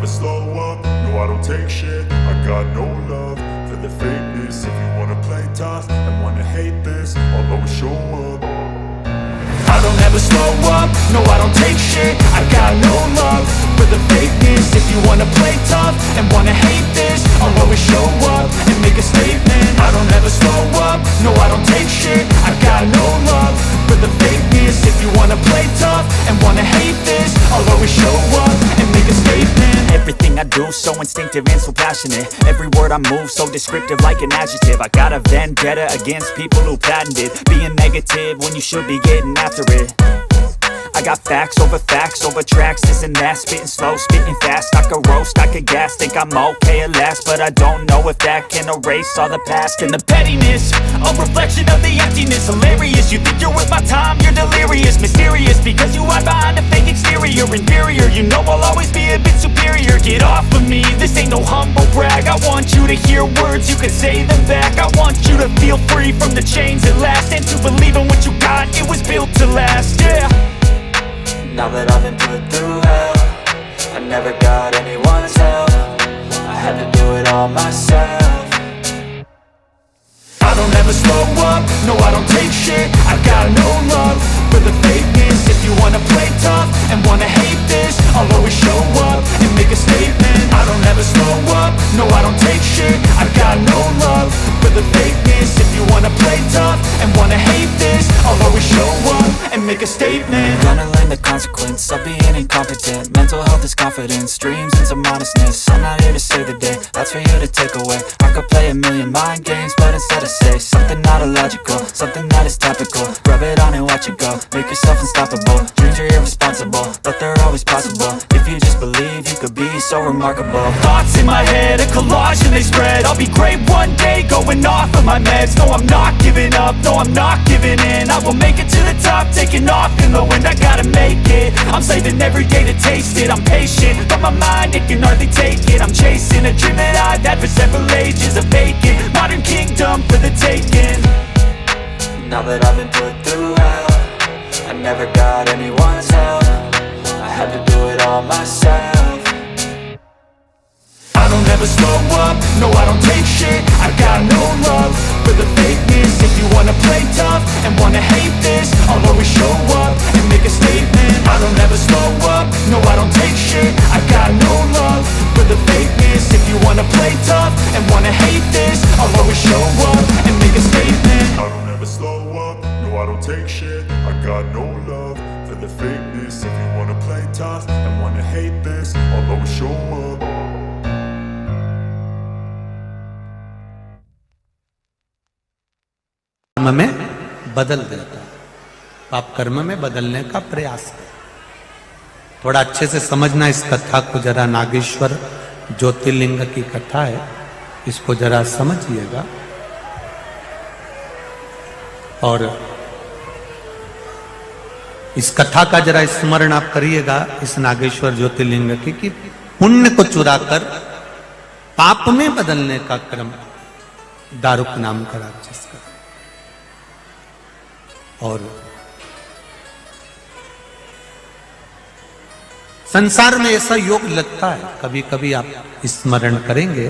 slow up, no I don't take shit. I got no love for the fakeness. If you wanna play tough and wanna hate this, I'll always show up. I don't ever slow up, no I don't take shit. I got no love for the fakeness. If you wanna play tough and wanna hate this, I'll always show up and make a statement. I don't ever slow up, no I don't take shit. I got no love for the fakeness. If you wanna play tough and wanna hate this, I'll always show up and make a statement. Everything I do so instinctive and so passionate. Every word I move so descriptive like an adjective. I got a vendetta against people who patented being negative when you should be getting after it. I got facts over tracks, this and that. Spitting slow, spitting fast. I could roast, I could gas. Think I'm okay at last, but I don't know if that can erase all the past. And the pettiness, a reflection of the emptiness. Hilarious, you think you're worth my time, you're delirious. Mysterious, because you hide behind a fake exterior. Inferior, you know I'll always be a bit superior. Get off of me, this ain't no humble brag. I want you to hear words, you can say them back. I want you to feel free from the chains at last, and to believe in what you got, it was built to last, yeah. Now that I've been put through hell, I never got anyone's help. I had to do it all myself. I don't ever slow up, no I don't take shit. I got no love for the fakeness. If you wanna play tough and wanna hate this, I'll always show up and make a statement. I don't ever slow up, no I don't take shit. I got no love for the fakeness. If you wanna play tough and wanna hate this, I'll always show up and make a statement. Gonna learn the consequence of being incompetent. Mental health is confidence, dreams and some honestness. I'm not here to save the day, that's for you to take away. I could play a million mind games, but instead I say something not illogical, something that is topical. Rub it on and watch it go, make yourself unstoppable. Dreams are irresponsible, but they're always possible. If you just believe, you could be so remarkable. Thoughts in my head, a collage and they spread. I'll be great one day, going off of my meds. No I'm not giving up, no I'm not giving in. I will make it to the top, taking off in the wind. I gotta make it, I'm saving every day to taste it. I'm patient, but my mind, it can hardly take it. I'm chasing a dream that I've had for several ages. A vacant, modern kingdom for the taking. Now that I've been put through hell, I never got anyone's help. I had to do it all myself. I don't ever slow up, no I don't take shit. I got no love for the fakeness. If you wanna play tough and wanna hate this, I'll always show up and make a statement. I don't ever slow up, no I don't take shit. I got no love for the fakeness. If you wanna play tough and wanna hate this, I'll always show up and make a statement. I don't ever slow up, no I don't take shit. I got no love for the fakeness. If you wanna play tough and wanna hate this, I'll always show up. कर्म में बदल देता, पाप कर्म में बदलने का प्रयास है। थोड़ा अच्छे से समझना इस कथा को जरा, नागेश्वर ज्योतिर्लिंग की कथा है, इसको जरा समझिएगा। और इस कथा का जरा स्मरण आप करिएगा, इस नागेश्वर ज्योतिर्लिंग की, कि पुण्य को चुराकर पाप में बदलने का क्रम दारुक नाम का राक्षस का। और संसार में ऐसा योग लगता है, कभी कभी आप स्मरण करेंगे,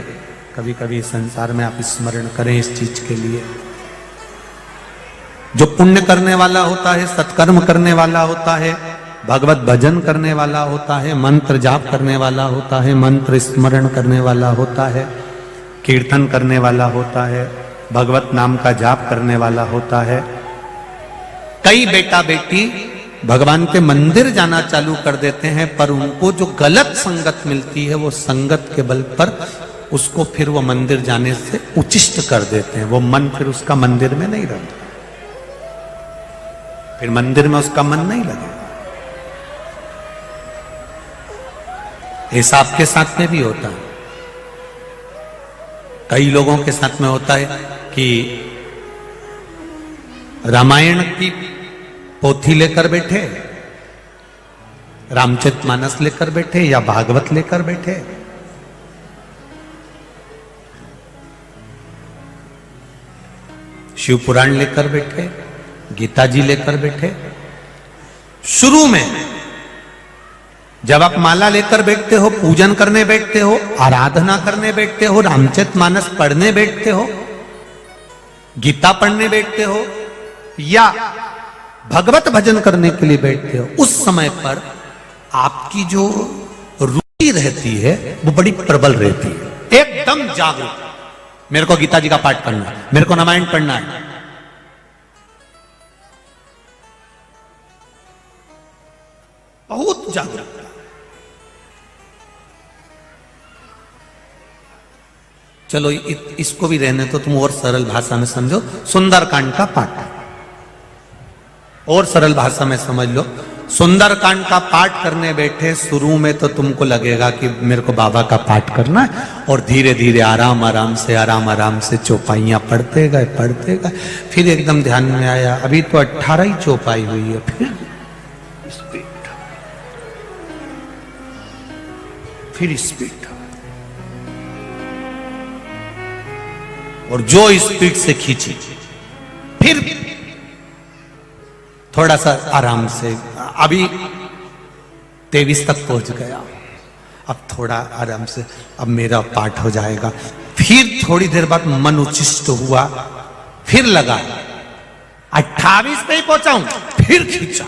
कभी कभी संसार में आप स्मरण करें इस चीज के लिए। जो पुण्य करने वाला होता है, सत्कर्म करने वाला होता है, भगवत भजन करने वाला होता है, मंत्र जाप करने वाला होता है, मंत्र स्मरण करने वाला होता है, कीर्तन करने वाला होता है, भगवत नाम का जाप करने वाला होता है। कई बेटा बेटी भगवान के मंदिर जाना चालू कर देते हैं, पर उनको जो गलत संगत मिलती है, वो संगत के बल पर उसको फिर वो मंदिर जाने से उचिष्ट कर देते हैं। वो मन फिर उसका मंदिर में नहीं रहता, फिर मंदिर में उसका मन नहीं लगेगा। ऐसा आपके साथ में भी होता है, कई लोगों के साथ में होता है कि रामायण की पोथी लेकर बैठे, रामचरितमानस लेकर बैठे या भागवत लेकर बैठे, शिव पुराण लेकर बैठे, गीता जी लेकर बैठे। शुरू में जब आप माला लेकर बैठते हो, पूजन करने बैठते हो, आराधना करने बैठते हो, रामचरितमानस पढ़ने बैठते हो, गीता पढ़ने बैठते हो या भगवत भजन करने के लिए बैठते हो, उस समय पर आपकी जो रुचि रहती है वो बड़ी प्रबल रहती है, एकदम जागरूक। मेरे को गीता जी का पाठ करना है, मेरे को रामायण पढ़ना है, बहुत जागरूक। चलो इसको भी रहने तो तुम और सरल भाषा में समझो। सुंदरकांड का पाठ और सरल भाषा में समझ लो। सुंदरकांड का पाठ करने बैठे, शुरू में तो तुमको लगेगा कि मेरे को बाबा का पाठ करना है, और धीरे धीरे आराम आराम से चौपाइयां पढ़ते गए, फिर एकदम ध्यान में आया अभी तो 18 ही चौपाई हुई है, फिर स्पीड और जो स्पीड से खींची, फिर थोड़ा सा आराम से, अभी 23 तक पहुंच गया, अब थोड़ा आराम से, अब मेरा पाठ हो जाएगा। फिर थोड़ी देर बाद मन उच्चिष्ट हुआ, फिर लगा 28 पे ही पहुंचाऊं, फिर खींचा।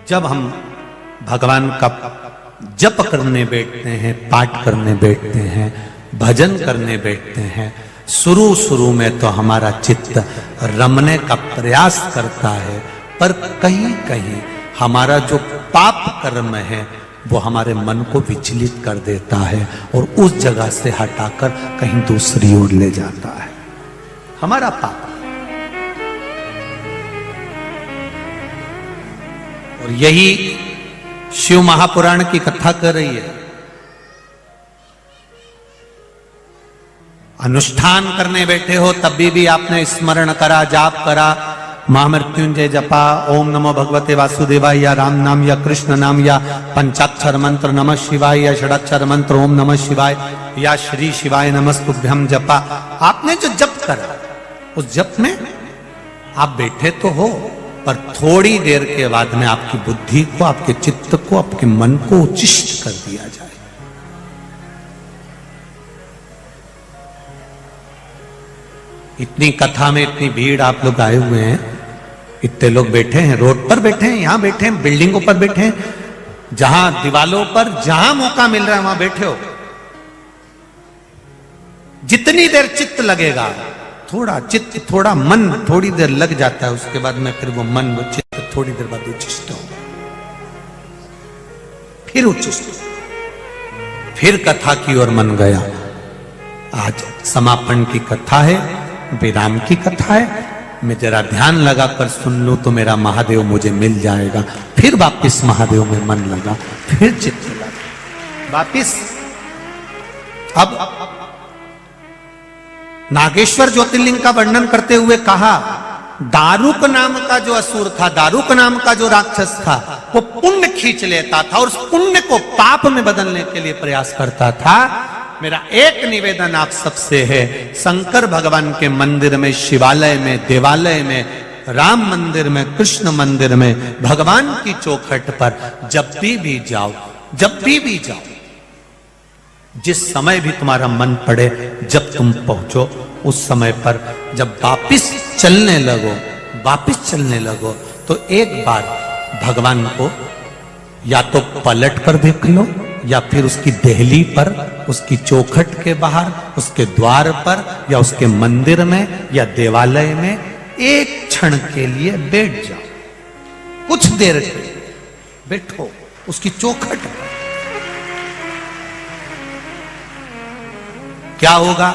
जब हम भगवान का जप करने बैठते हैं, पाठ करने बैठते हैं, भजन करने बैठते हैं, शुरू में तो हमारा चित्त रमने का प्रयास करता है, पर कहीं कहीं हमारा जो पाप कर्म है वो हमारे मन को विचलित कर देता है और उस जगह से हटाकर कहीं दूसरी ओर ले जाता है हमारा पाप। और यही शिव महापुराण की कथा कर रही है। अनुष्ठान करने बैठे हो तब भी आपने स्मरण करा, जाप करा, महामृत्युंजय जपा, ओम नमो भगवते वासुदेवाय, या राम नाम या कृष्ण नाम या पंचाक्षर मंत्र नमः शिवाय या षडाक्षर मंत्र ओम नमः शिवाय या श्री शिवाय नमस्तुभ्यम जपा। आपने जो जप करा उस जप में आप बैठे तो हो, पर थोड़ी देर के बाद में आपकी बुद्धि को, आपके चित्त को, आपके मन को उच्चिष्ट कर दिया जाए। इतनी कथा में इतनी भीड़, आप लोग आए हुए हैं, इतने लोग बैठे हैं, रोड पर बैठे हैं, यहां बैठे हैं, बिल्डिंगों पर बैठे हैं, जहां दीवालों पर जहां मौका मिल रहा है वहां बैठे हो। जितनी देर चित्त लगेगा, थोड़ा चित्त, थोड़ा मन थोड़ी देर लग जाता है, उसके बाद में फिर वो मन, वो चित्त थोड़ी देर बाद उच्चिष्ट हो, फिर उच्चिष्ट, फिर कथा की ओर मन गया। आज समापन की कथा है, विराम की कथा है, मैं जरा ध्यान लगाकर सुन लूं तो मेरा महादेव मुझे मिल जाएगा। फिर वापिस महादेव में मन लगा, फिर चित्त लगा वापिस। अब नागेश्वर ज्योतिर्लिंग का वर्णन करते हुए कहा, दारुक नाम का जो असुर था, दारुक नाम का जो राक्षस था, वो पुण्य खींच लेता था और उस पुण्य को पाप में बदलने के लिए प्रयास करता था। मेरा एक निवेदन आप सबसे है, शंकर भगवान के मंदिर में, शिवालय में, देवालय में, राम मंदिर में, कृष्ण मंदिर में, भगवान की चौखट पर जब भी जाओ, जब भी जाओ, जिस समय भी तुम्हारा मन पड़े, जब तुम पहुंचो उस समय पर जब वापिस चलने लगो तो एक बार भगवान को या तो पलट कर देख लो, या फिर उसकी देहली पर, उसकी चौखट के बाहर, उसके द्वार पर, या उसके मंदिर में या देवालय में एक क्षण के लिए बैठ जाओ, कुछ देर के लिए बैठो उसकी चौखट पर। क्या होगा?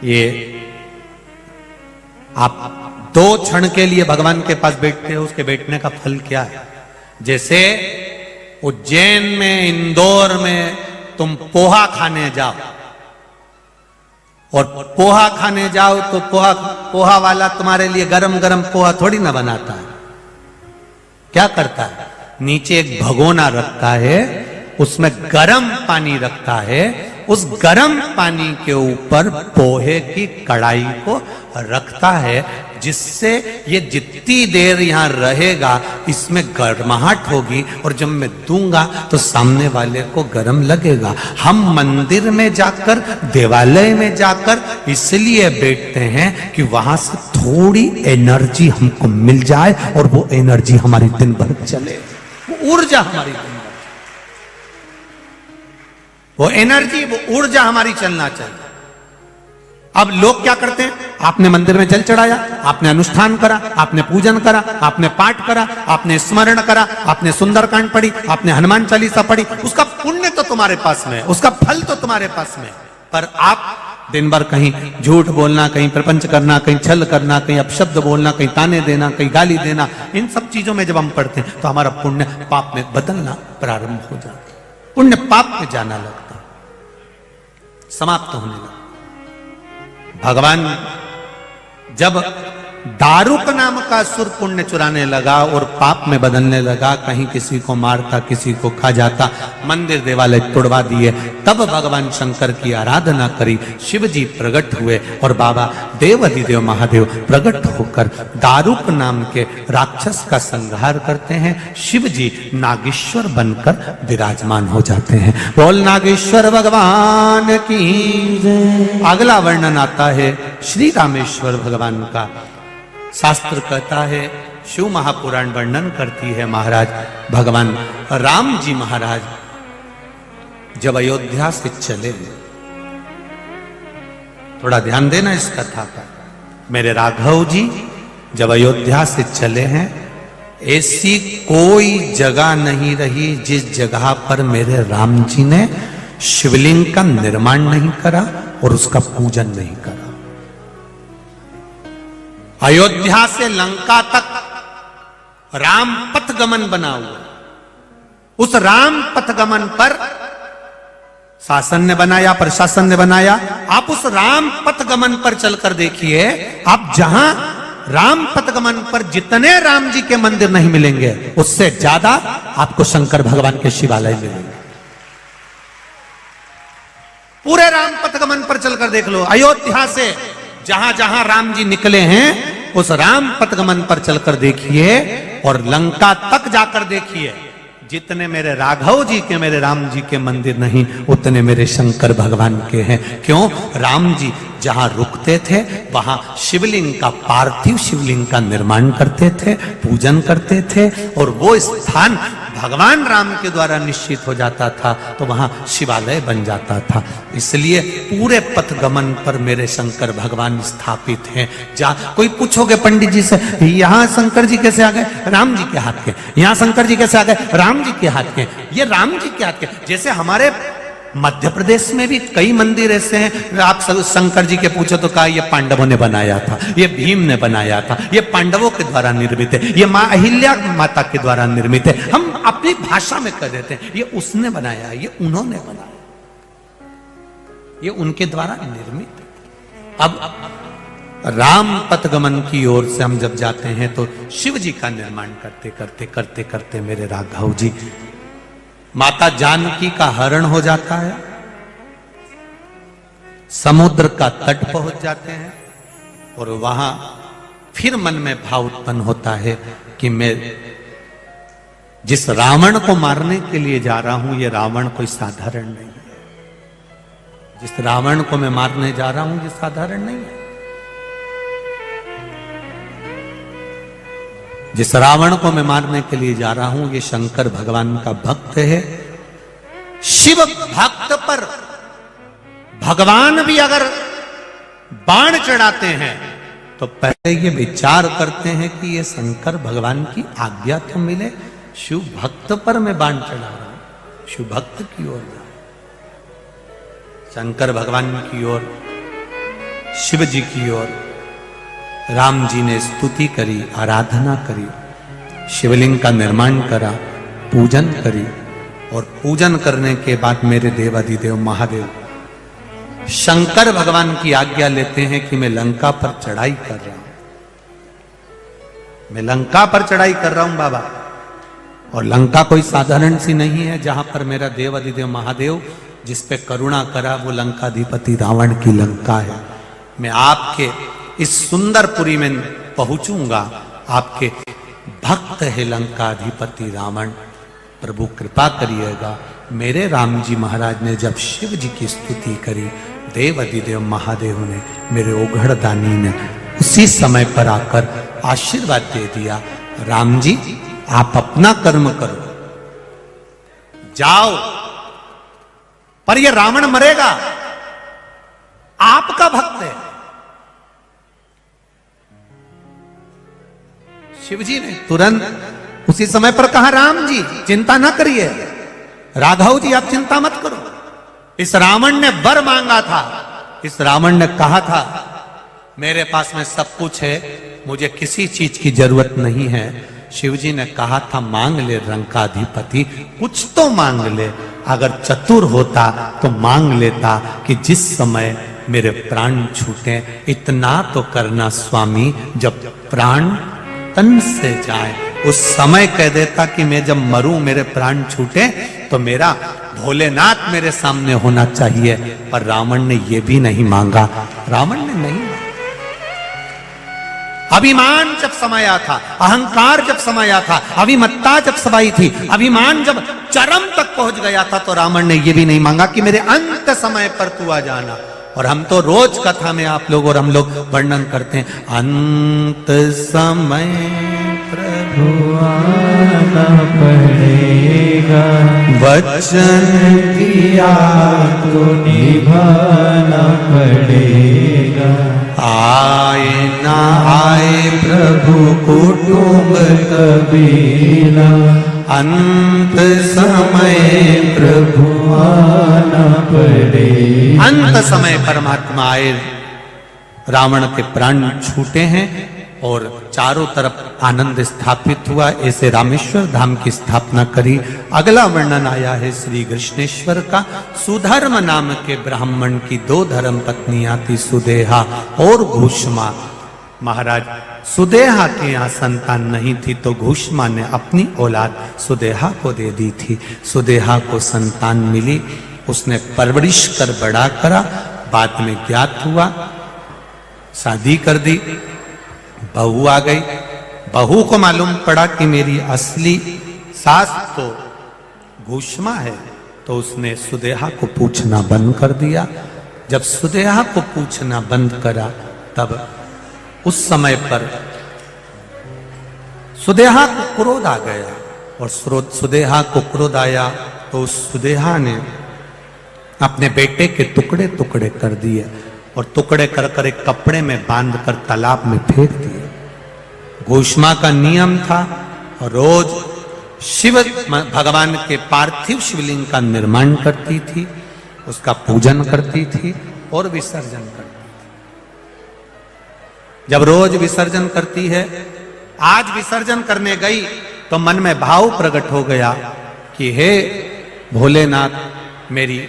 ये आप 2 क्षण के लिए भगवान के पास बैठते हो, उसके बैठने का फल क्या है? जैसे उज्जैन में, इंदौर में तुम पोहा खाने जाओ, और पोहा खाने जाओ तो पोहा वाला तुम्हारे लिए गरम गरम पोहा थोड़ी ना बनाता है। क्या करता है? नीचे एक भगोना रखता है, उसमें गरम पानी रखता है, उस गरम पानी के ऊपर पोहे की कढ़ाई को रखता है। जिससे ये जितनी देर यहां रहेगा इसमें गर्माहट होगी, और जब मैं दूंगा तो सामने वाले को गर्म लगेगा। हम मंदिर में जाकर, देवालय में जाकर इसलिए बैठते हैं कि वहां से थोड़ी एनर्जी हमको मिल जाए और वो एनर्जी हमारी दिन भर चले, वो ऊर्जा हमारी दिन भर, वो एनर्जी, वो ऊर्जा हमारी चलना चाहिए। अब लोग क्या करते हैं, आपने मंदिर में जल चढ़ाया, आपने अनुष्ठान करा, आपने पूजन करा, आपने पाठ करा, आपने स्मरण करा, आपने सुंदरकांड पढ़ी, आपने हनुमान चालीसा पढ़ी, उसका पुण्य तो तुम्हारे पास में है, उसका फल तो तुम्हारे पास में है। पर आप दिन भर कहीं झूठ बोलना, कहीं प्रपंच करना, कहीं छल करना, कहीं अपशब्द बोलना, कहीं ताने देना, कहीं गाली देना, इन सब चीजों में जब हम पढ़ते हैं तो हमारा पुण्य पाप में बदलना प्रारंभ हो जाता है, पुण्य पाप में जाना लगता है, समाप्त होने लगता। भगवान जब दारुक नाम का असुर पुण्य चुराने लगा और पाप में बदलने लगा, कहीं किसी को मारता, किसी को खा जाता, मंदिर देवालय तोड़वा दिए, तब भगवान शंकर की आराधना करी, शिव जी प्रकट हुए और बाबा देवाधिदेव महादेव प्रकट होकर दारुक नाम के राक्षस का संहार करते हैं। शिव जी नागेश्वर बनकर विराजमान हो जाते हैं। बोल नागेश्वर भगवान की। अगला वर्णन आता है श्री रामेश्वर भगवान का। शास्त्र कहता है, शिव महापुराण वर्णन करती है महाराज, भगवान राम जी महाराज जब अयोध्या से चले, थोड़ा ध्यान देना इस कथा का, मेरे राघव जी जब अयोध्या से चले हैं, ऐसी कोई जगह नहीं रही जिस जगह पर मेरे राम जी ने शिवलिंग का निर्माण नहीं करा और उसका पूजन नहीं करा। अयोध्या से लंका तक राम पथ गमन बना हुआ, उस राम पथ गमन पर शासन ने बनाया, प्रशासन ने बनाया। आप उस राम पथ गमन पर चलकर देखिए, आप जहां राम पथ गमन पर जितने राम जी के मंदिर नहीं मिलेंगे, उससे ज्यादा आपको शंकर भगवान के शिवालय मिलेंगे। पूरे राम पथ गमन पर चलकर देख लो, अयोध्या से जहां जहां राम जी निकले हैं उस राम पथगमन पर चलकर देखिए और लंका तक जाकर देखिए, जितने मेरे राघव जी के, मेरे राम जी के मंदिर नहीं, उतने मेरे शंकर भगवान के हैं। क्यों? राम जी जहां रुकते थे वहां शिवलिंग का, पार्थिव शिवलिंग का निर्माण करते थे, पूजन करते थे, और वो स्थान भगवान राम के द्वारा निश्चित हो जाता था, तो वहां शिवालय बन जाता था। इसलिए पूरे पथगमन पर मेरे शंकर भगवान स्थापित हैं। जहां कोई पूछोगे पंडित जी से, यहां शंकर जी कैसे आ गए? राम जी के हाथ के। यहां शंकर जी कैसे आ गए? राम जी के हाथ के। ये राम जी के हाथ के। जैसे हमारे मध्य प्रदेश में भी कई मंदिर ऐसे हैं, आप शंकर जी के पूछो तो कहा ये पांडवों ने बनाया था, ये भीम ने बनाया था, ये पांडवों के द्वारा निर्मित है, ये माँ अहिल्या माता के द्वारा निर्मित है। हम अपनी भाषा में कह देते हैं ये उसने बनाया, ये उन्होंने बनाया, ये उनके द्वारा निर्मित है। अब राम पथगमन की ओर से हम जब जाते हैं तो शिव जी का निर्माण करते करते करते करते मेरे राघव जी माता जानकी का हरण हो जाता है, समुद्र का तट पहुंच जाते हैं, और वहां फिर मन में भाव उत्पन्न होता है कि मैं जिस रावण को मारने के लिए जा रहा हूं, ये रावण कोई साधारण नहीं है। जिस रावण को मैं मारने जा रहा हूं, ये साधारण नहीं है। जिस रावण को मैं मारने के लिए जा रहा हूं, ये शंकर भगवान का भक्त है। शिव भक्त पर भगवान भी अगर बाण चढ़ाते हैं तो पहले ये विचार करते हैं कि ये शंकर भगवान की आज्ञा तो मिले। शिव भक्त पर मैं बाण चढ़ा रहा हूं, शिव भक्त की ओर, शंकर भगवान की ओर, शिव जी की ओर राम जी ने स्तुति करी, आराधना करी, शिवलिंग का निर्माण करा, पूजन करी, और पूजन करने के बाद मेरे देवाधिदेव महादेव शंकर भगवान की आज्ञा लेते हैं कि मैं लंका पर चढ़ाई कर रहा हूं, मैं लंका पर चढ़ाई कर रहा हूं बाबा। और लंका कोई साधारण सी नहीं है जहां पर मेरा देवाधिदेव महादेव जिस पे करुणा करा, वो लंकाधिपति रावण की लंका है। मैं आपके इस सुंदरपुरी में पहुंचूंगा। आपके भक्त है लंकाधिपति रावण, प्रभु कृपा करिएगा। मेरे राम जी महाराज ने जब शिव जी की स्तुति करी, देव अधिदेव महादेव ने, मेरे ओघड़ दानी ने उसी समय पर आकर आशीर्वाद दे दिया, राम जी आप अपना कर्म करो, जाओ, पर यह रावण मरेगा, आपका भक्त है। शिव जी ने तुरंत उसी समय पर कहा, राम जी चिंता ना करिए, राघव जी आप चिंता मत करो। इस रावण ने वर मांगा था, इस रावण ने कहा था मेरे पास में सब कुछ है, मुझे किसी चीज की जरूरत नहीं है। शिव जी ने कहा था मांग ले लंकाधिपति, कुछ तो मांग ले। अगर चतुर होता तो मांग लेता कि जिस समय मेरे प्राण छूटे, इतना तो करना स्वामी जब प्राण तन से जाए। उस समय कह देता कि मैं जब मरूं, मेरे प्राण छूटे, तो मेरा भोलेनाथ मेरे सामने होना चाहिए। पर रावण ने यह भी नहीं मांगा, रावण ने नहीं मांगा। अभिमान जब समाया था, अहंकार जब समाया था, अभिमत्ता जब समाई थी, अभिमान जब चरम तक पहुंच गया था, तो रावण ने यह भी नहीं मांगा कि मेरे अंत समय पर तू आ जाना। और हम तो रोज कथा में आप लोग और हम लोग वर्णन करते हैं, अंत समय प्रभु आना पड़ेगा, वचन दिया तो निभाना पड़ेगा, आए ना आए प्रभु कुटुंब कबीला, अंत समय प्रभु आना पड़ेगा। अंत समय परमात्मा आए, रावण के प्राण छूटे हैं और चारों तरफ आनंद स्थापित हुआ। ऐसे रामेश्वर धाम की स्थापना करी। अगला वर्णन आया है श्री कृष्णेश्वर का। सुधर्म नाम के ब्राह्मण की 2 धर्म पत्नियां थी, सुदेहा और घूष्मा। महाराज सुदेहा के यहाँ संतान नहीं थी, तो घूष्मा ने अपनी औलाद सुदेहा को दे दी थी। सुदेहा को संतान मिली, उसने परवरिश कर बड़ा करा। बाद में ज्ञात हुआ, शादी कर दी, बहू आ गई। बहू को मालूम पड़ा कि मेरी असली सास तो घूष्मा है, तो उसने सुदेहा को पूछना बंद कर दिया। जब सुदेहा को पूछना बंद करा, तब उस समय पर सुदेहा को क्रोध आ गया, और सुदेहा को क्रोध आया तो उस सुदेहा ने अपने बेटे के टुकड़े टुकड़े कर दिए, और टुकड़े कर कर एक कपड़े में बांध कर तालाब में फेंक दिए। घूष्मा का नियम था, रोज शिव भगवान के पार्थिव शिवलिंग का निर्माण करती थी, उसका पूजन करती थी और विसर्जन करती थी। जब रोज विसर्जन करती है, आज विसर्जन करने गई तो मन में भाव प्रकट हो गया कि हे भोलेनाथ, मेरी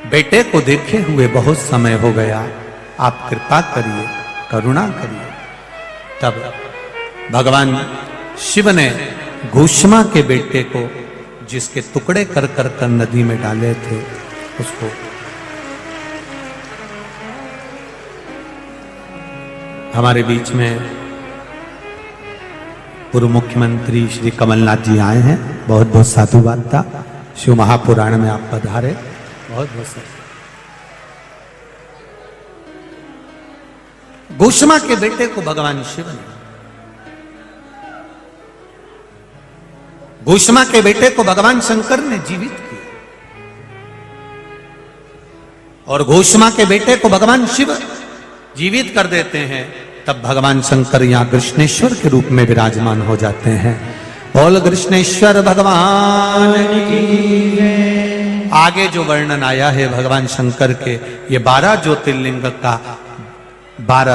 बेटे को देखे हुए बहुत समय हो गया, आप कृपा करिए, करुणा करिए। तब भगवान शिव ने घूष्मा के बेटे को, जिसके टुकड़े कर कर कर नदी में डाले थे, उसको हमारे बीच में पूर्व मुख्यमंत्री श्री कमलनाथ जी आए हैं। बहुत बहुत साधुवाद था। शिव महापुराण में आप पधारे, बहुत बहुत साधुवाद। घूष्मा के बेटे को भगवान शिव ने, घूष्मा के बेटे को भगवान शंकर ने जीवित किया, और घूष्मा के बेटे को भगवान शिव जीवित कर देते हैं। तब भगवान शंकर यहाँ कृष्णेश्वर के रूप में विराजमान हो जाते हैं। बोल कृष्णेश्वर भगवान की। आगे जो वर्णन आया है भगवान शंकर के, ये 12 ज्योतिर्लिंग का 12